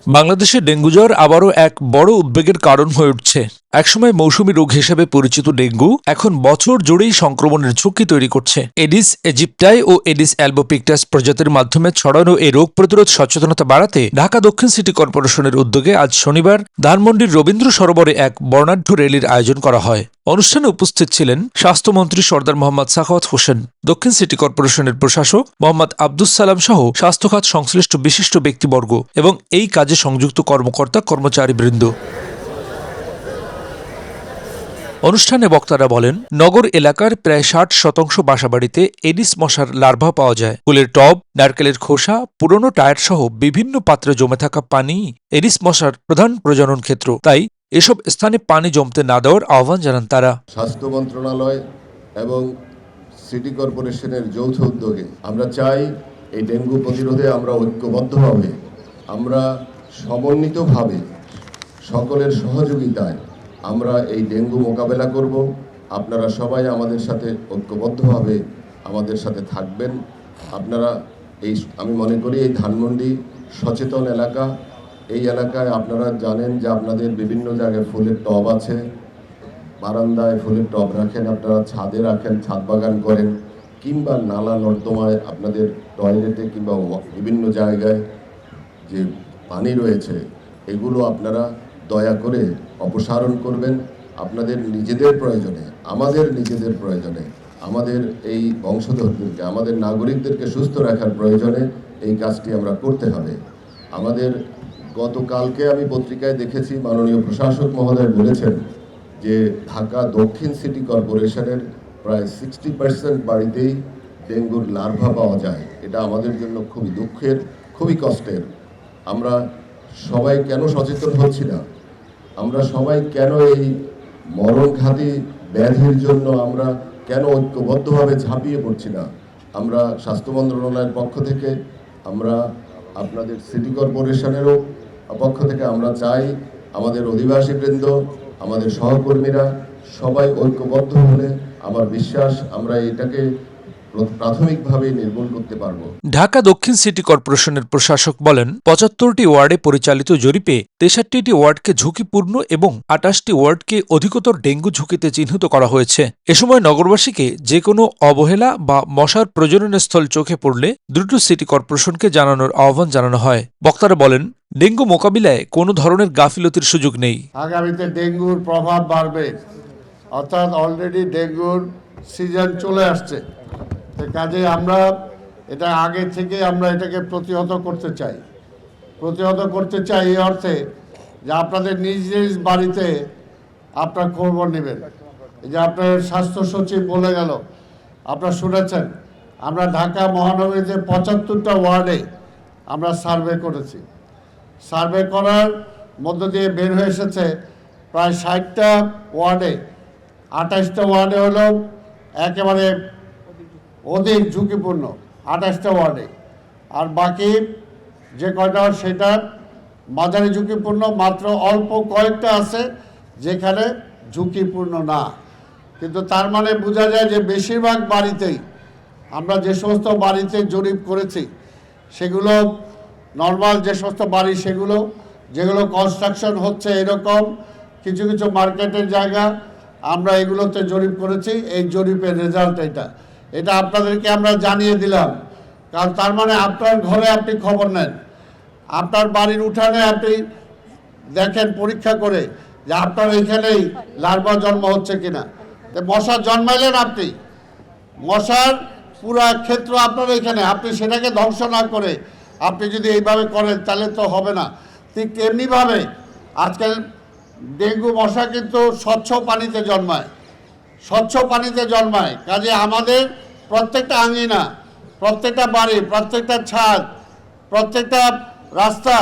বাংলাদেশে ডেঙ্গু জ্বর আবারও এক বড় উদ্বেগের কারণ হয়ে উঠছে। একসময় মৌসুমী রোগ হিসেবে পরিচিত ডেঙ্গু এখন বছর জুড়েই সংক্রমণের ঝুঁকি তৈরি করছে। এডিস এজিপ্টাই ও এডিস অ্যালবোপিক্টাস প্রজাতির মাধ্যমে ছড়ানো এই রোগ প্রতিরোধ সচেতনতা বাড়াতে ঢাকা দক্ষিণ সিটি কর্পোরেশনের উদ্যোগে আজ শনিবার ধানমন্ডির রবীন্দ্র সরোবরে এক বর্ণাঢ্য র্যালির আয়োজন করা হয়। অনুষ্ঠানে উপস্থিত ছিলেন স্বাস্থ্যমন্ত্রী সরদার মোহাম্মদ সাখাওয়াত হোসেন, দক্ষিণ সিটি কর্পোরেশনের প্রশাসক মোহাম্মদ আব্দুস সালাম সহ স্বাস্থ্য খাত সংশ্লিষ্ট বিশিষ্ট ব্যক্তিবর্গ এবং এই কাজে সংযুক্ত কর্মকর্তা কর্মচারীবৃন্দ। অনুষ্ঠানে বক্তারা বলেন, নগর এলাকার প্রায় ৬০% বাসাবাড়িতে এডিস মশার লার্ভা পাওয়া যায়। ফুলের টব, নারকেলের খোসা, পুরনো টায়ার সহ বিভিন্ন পাত্রে জমে থাকা পানি এডিস মশার প্রধান প্রজনন ক্ষেত্র। তাই এসব স্থানে পানি জমতে না দেওয়ার আহ্বান জানান তারা। স্বাস্থ্য মন্ত্রণালয় এবং সিটি কর্পোরেশনের যৌথ উদ্যোগে আমরা চাই এই ডেঙ্গু প্রতিরোধে আমরা ঐক্যবদ্ধভাবে, আমরা সমন্বিতভাবে সকলের সহযোগিতায় আমরা এই ডেঙ্গু মোকাবেলা করব। আপনারা সবাই আমাদের সাথে ঐক্যবদ্ধভাবে আমাদের সাথে থাকবেন। আপনারা আমি মনে করি এই ধানমন্ডি সচেতন এলাকা, এই এলাকায় আপনারা জানেন যে আপনাদের বিভিন্ন জায়গায় ফুলের টব আছে, বারান্দায় ফুলের টব রাখেন, আপনারা ছাদে রাখেন, ছাদ বাগান করেন, কিংবা নালা নর্দমায় আপনাদের টয়লেটে কিংবা বিভিন্ন জায়গায় যে পানি রয়েছে এগুলো আপনারা দয়া করে অপসারণ করবেন। আপনাদের নিজেদের প্রয়োজনে, আমাদের নিজেদের প্রয়োজনে, আমাদের এই বংশধরদেরকে, আমাদের নাগরিকদেরকে সুস্থ রাখার প্রয়োজনে এই কাজটি আমরা করতে হবে। আমাদের গতকালকে আমি পত্রিকায় দেখেছি মাননীয় প্রশাসক মহোদয় বলেছেন যে ঢাকা দক্ষিণ সিটি কর্পোরেশনের প্রায় 60% বাড়িতেই ডেঙ্গুর লার্ভা পাওয়া যায়। এটা আমাদের জন্য খুবই দুঃখের, খুবই কষ্টের। আমরা সবাই কেন সচেতন হচ্ছি না? আমরা সবাই কেন এই মরণঘাতী ব্যাধির জন্য আমরা কেন ঐক্যবদ্ধভাবে ঝাঁপিয়ে পড়ছি না? আমরা স্বাস্থ্য মন্ত্রণালয়ের পক্ষ থেকে, আমরা আপনাদের সিটি কর্পোরেশনেরও পক্ষ থেকে আমরা চাই আমাদের অধিবাসীবৃন্দ, আমাদের সহকর্মীরা সবাই ঐক্যবদ্ধ হলে আমার বিশ্বাস আমরা এটাকে প্রাথমিকভাবে নির্মূল করতে পারব। ঢাকা দক্ষিণ সিটি কর্পোরেশনের প্রশাসক বলেন, ৭৫টি ওয়ার্ডে পরিচালিত জরিপে ৬৩টি ওয়ার্ডকে ঝুঁকিপূর্ণ এবং ২৮টি ওয়ার্ডকে অধিকতর ডেঙ্গু ঝুঁকিতে চিহ্নিত করা হয়েছে। এ সময় নগরবাসীকে যে কোনো অবহেলা বা মশার প্রজননের স্থল চোখে পড়লে দ্রুত সিটি কর্পোরেশনকে জানানোর আহ্বান জানানো হয়। বক্তারা বলেন, ডেঙ্গু মোকাবিলায় কোনো ধরনের গাফিলতির সুযোগ নেই। আগামীতে ডেঙ্গুর প্রভাব বাড়বে, অর্থাৎ অলরেডি ডেঙ্গুর সিজন চলে আসছে। কাজে আমরা এটা আগে থেকে আমরা এটাকে প্রতিহত করতে চাই এই অর্থে যে আপনাদের নিজ নিজ বাড়িতে আপনার খবর নেবেন। এই যে আপনার স্বাস্থ্য সচিব বলে গেল, আপনারা শুনেছেন, আমরা ঢাকা মহানগরীতে ৭৫টা ওয়ার্ডে আমরা সার্ভে করেছি। সার্ভে করার মধ্য দিয়ে বের হয়ে এসেছে প্রায় ৬০টা ওয়ার্ডে, ২৮টা ওয়ার্ডে হলো একেবারে অধিক ঝুঁকিপূর্ণ, ২৮টা ওয়ার্ডে। আর বাকি যে কয়টা সেটা মাঝারি ঝুঁকিপূর্ণ, মাত্র অল্প কয়েকটা আছে যেখানে ঝুঁকিপূর্ণ না। কিন্তু তার মানে বোঝা যায় যে বেশিরভাগ বাড়িতেই আমরা যে সমস্ত বাড়িতে জরিপ করেছি সেগুলো নর্মাল যে সমস্ত বাড়ি, সেগুলো যেগুলো কনস্ট্রাকশন হচ্ছে এরকম কিছু কিছু মার্কেটের জায়গা আমরা এগুলোতে জরিপ করেছি। এই জরিপের রেজাল্ট এটা আপনাদেরকে আমরা জানিয়ে দিলাম। কারণ তার মানে আপনার ঘরে আপনি খবর নেন, আপনার বাড়ির উঠানে আপনি দেখেন পরীক্ষা করে যে আপনার এইখানেই লার্ভা জন্ম হচ্ছে কিনা। মশা জন্মাইলেন আপনি, মশার পুরা ক্ষেত্র আপনার এখানে, আপনি সেটাকে ধ্বংস না করে আপনি যদি এইভাবে করেন তাহলে তো হবে না। ঠিক তেমনিভাবে আজকাল ডেঙ্গু মশা কিন্তু স্বচ্ছ পানিতে জন্মায়। কাজে আমাদের প্রত্যেকটা আঙিনা, প্রত্যেকটা বাড়ি, প্রত্যেকটা ছাদ, প্রত্যেকটা রাস্তা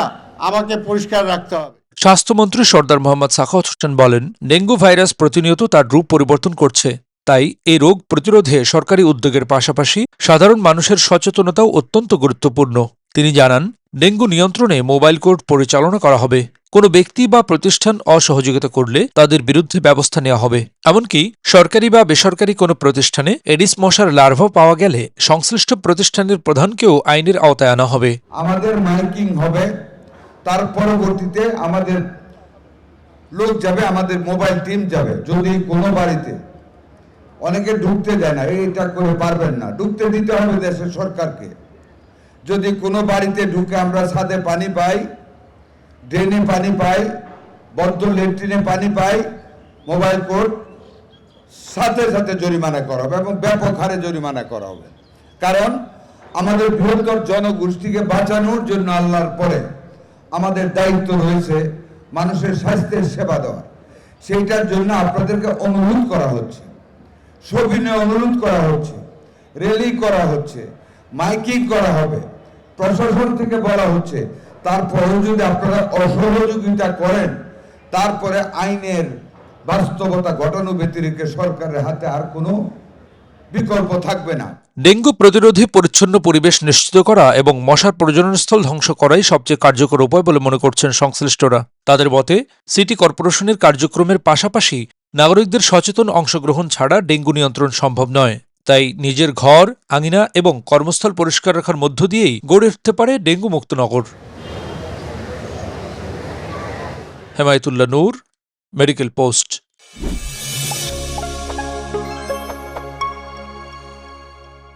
আমাকে পরিষ্কার রাখতে হবে। স্বাস্থ্যমন্ত্রী সরদার মোহাম্মদ সাখাওয়াত হোসেন বলেন, ডেঙ্গু ভাইরাস প্রতিনিয়ত তার রূপ পরিবর্তন করছে। তাই এই রোগ প্রতিরোধে সরকারি উদ্যোগের পাশাপাশি সাধারণ মানুষের সচেতনতাও অত্যন্ত গুরুত্বপূর্ণ। তিনি জানান, ডেঙ্গু নিয়ন্ত্রণে মোবাইল কোর্ট পরিচালনা করা হবে। কোনো ব্যক্তি বা প্রতিষ্ঠান অসহযোগিতা করলে তাদের বিরুদ্ধে ব্যবস্থা নেওয়া হবে। এমনকি সরকারি বা বেসরকারি কোনো প্রতিষ্ঠানে এডিস মশার লার্ভা পাওয়া গেলে সংশ্লিষ্ট প্রতিষ্ঠানের প্রধানকেও আইনের আওতায় আনা হবে। আমাদের মাইকিং হবে, তার পরবর্তীতে আমাদের লোক যাবে, আমাদের মোবাইল টিম যাবে। যদি কোনো বাড়িতে অনেকে ঢুকতে দেয় না, এইটা করে পারবেন না, ঢুকতে দিতে হবে দেশের সরকারকে। যদি কোনো বাড়িতে ঢুকে আমরা ছাদে পানি পাই, ড্রেনে পানি পাই, বদ্ধ ল্যাট্রিনে পানি পাই, মোবাইল কোড সাথে সাথে জরিমানা করা হবে এবং ব্যাপক হারে জরিমানা করা হবে। কারণ আমাদের বৃহত্তর জনগোষ্ঠীকে বাঁচানোর জন্য আল্লাহর পরে আমাদের দায়িত্ব রয়েছে মানুষের স্বাস্থ্যের সেবা দেওয়ার। সেইটার জন্য আপনাদেরকে অনুরোধ করা হচ্ছে, সবিনয়ে অনুরোধ করা হচ্ছে, র্যালি করা হচ্ছে, মাইকিং করা হবে, প্রশাসন থেকে বলা হচ্ছে। তারপরেও যদি আপনারা অসহযোগিতা করেন, তারপরে আইনের বাস্তবতা ঘটানো ব্যতিরেকে সরকারের হাতে আর কোনো বিকল্প থাকবে না। ডেঙ্গু প্রতিরোধে পরিচ্ছন্ন পরিবেশ নিশ্চিত করা এবং মশার প্রজননস্থল ধ্বংস করাই সবচেয়ে কার্যকর উপায় বলে মনে করছেন সংশ্লিষ্টরা। তাদের মতে সিটি কর্পোরেশনের কার্যক্রমের পাশাপাশি নাগরিকদের সচেতন অংশগ্রহণ ছাড়া ডেঙ্গু নিয়ন্ত্রণ সম্ভব নয়। তাই নিজের ঘর, আঙিনা এবং কর্মস্থল পরিষ্কার রাখার মধ্য দিয়েই গড়ে উঠতে পারে ডেঙ্গু মুক্ত নগর। হেমায়েতুল্লাহ নূর, মেডিকেল পোস্ট।